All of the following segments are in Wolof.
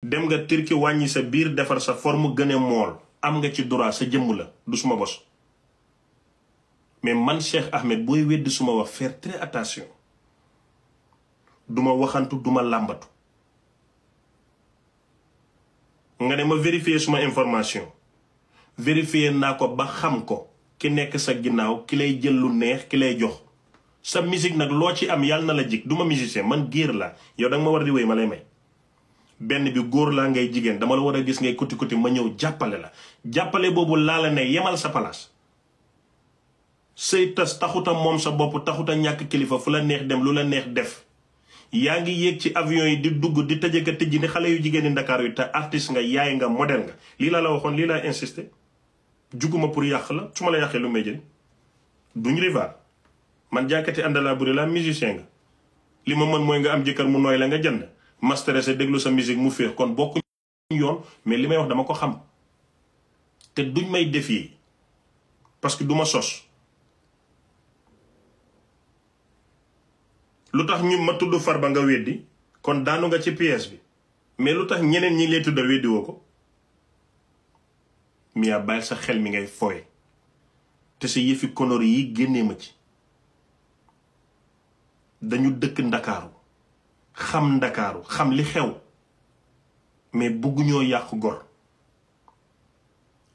dem nga Turquie wàññi sa biir defar sa forme gën a mool am nga ci droit sa jëmm la du suma bos mais man Cheikh Ahmed booy weddi suma wax faire très attention duma waxantu duma làmbatu nga ne ma vérifier suma information vérifier naa ko ba xam ko ki nekk sa ginnaaw ki lay jël lu neex ki lay jox sa musique nag loo ci am yàlla na la jig duma musicien man géer la yow danga ma war di wéy ma lay may benn bi góor laa ngay jigéen dama la war a gis ngay kuti kuti ma ñëw jàppale la jàppale boobu laa la ne yemal sa place sëy tas taxuta moom sa bopp taxuta ñàkk kilifa fu la neex dem lu la neex def yaa ngi yéeg ci avion yi di dugg di tëjëka tëjji ni xale yu jigéen ñi Ndakaar yu te artiste nga yaay nga modèle nga lii laa la waxoon lii laa insisté juguma pour yàq la su ma la yàqee lu may jël duñ rival man jàkkati àndalaa buri la musicien nga li ma mën mooy nga am jëkkër mu nooy la nga jënd masterese déglu sa musique mu féex kon bokku yoon mais li may wax dama ko xam te duñ may défier parce que du ma sos lu tax ñu ma tudd Farba nga weddi kon daanu nga ci pièce bi mais lu tax ñeneen ñi lay tudda weddi woo ko Mia bàyyil sa xel mi ngay fooye te sa yëfi konor yi génnee ma ci dañu dëkk Ndakaaru xam li xew mais bëgguñoo yàq gor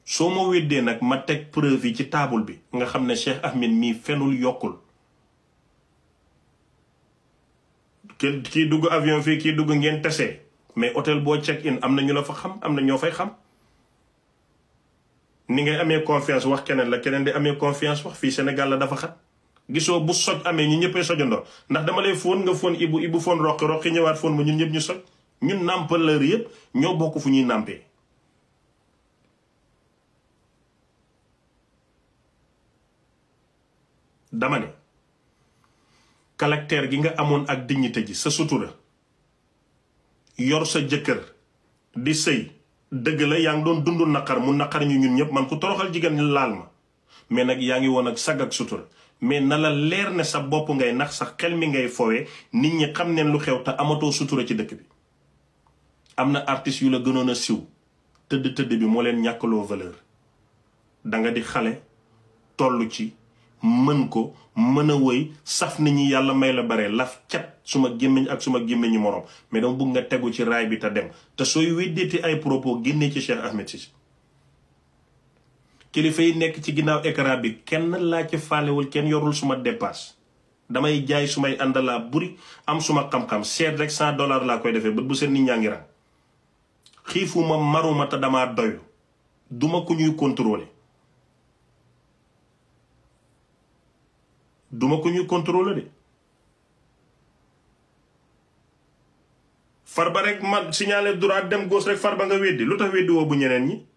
soo ma weddee nag ma teg preuve yi ci table bi nga xam ne Cheikh Ahmed mii fenul yokkul kii dugg avion fii kii dugg ngeen tesee mais hôtel boo check in am na ñu la fa xam am na ñoo fay xam ni ngay amee confiance wax keneen la keneen di amee confiance wax fii Sénégal la dafa xat gisoo bu soj amee ñu ñëppee sojandoo ndax dama lay fóon nga fóon ibu fóon roqi ñëwaat fóon ma ñun ñëpp ñu soj ñun nàmpaleur yëpp ñoo bokk fu ñuy nàmpee dama ne caractère gi nga amoon ak dignité ji sa sutura yor sa jëkkër di sëy dëgg la yaa ngi doon dund naqar mu naqar ñu ñun ñëpp man ku toroxal jigéen ñi laal ma mais nag yaa ngi woon ak sag ak sutura mais na la leer ne sa bopp ngay nax sa xel mi ngay fowee nit ñi xam neen lu xew te amatoo sutura ci dëkk bi am na artistes yu la gënoon a siw tëdd bi moo leen ñàkkaloo valeur danga di xale toll ci mën ko mën a wëy saf nit ñi yàlla may la bare laf cat suma gémmiñ ak suma gémmiñu moroom mais dama bëgg nga tegu ci raay bi te dem te sooy weddeeti ay propos génnee ci Cheikh Ahmed Cissé kilifa yi nekk ci ginnaaw écran bi kenn laa ci faalewul kenn yorul suma dépasse damay jaay sumay àndalaa buri am suma xam-xam seet rek $100 laa koy defee bët bu seen nit ñaa ngi rang xiifuma maruma te damaa doylu duma ko ñuy contrôler de Farba rek ma signalé droit dem gauche rek Farba nga weddi lu tax weddi woo bu ñeneen ñi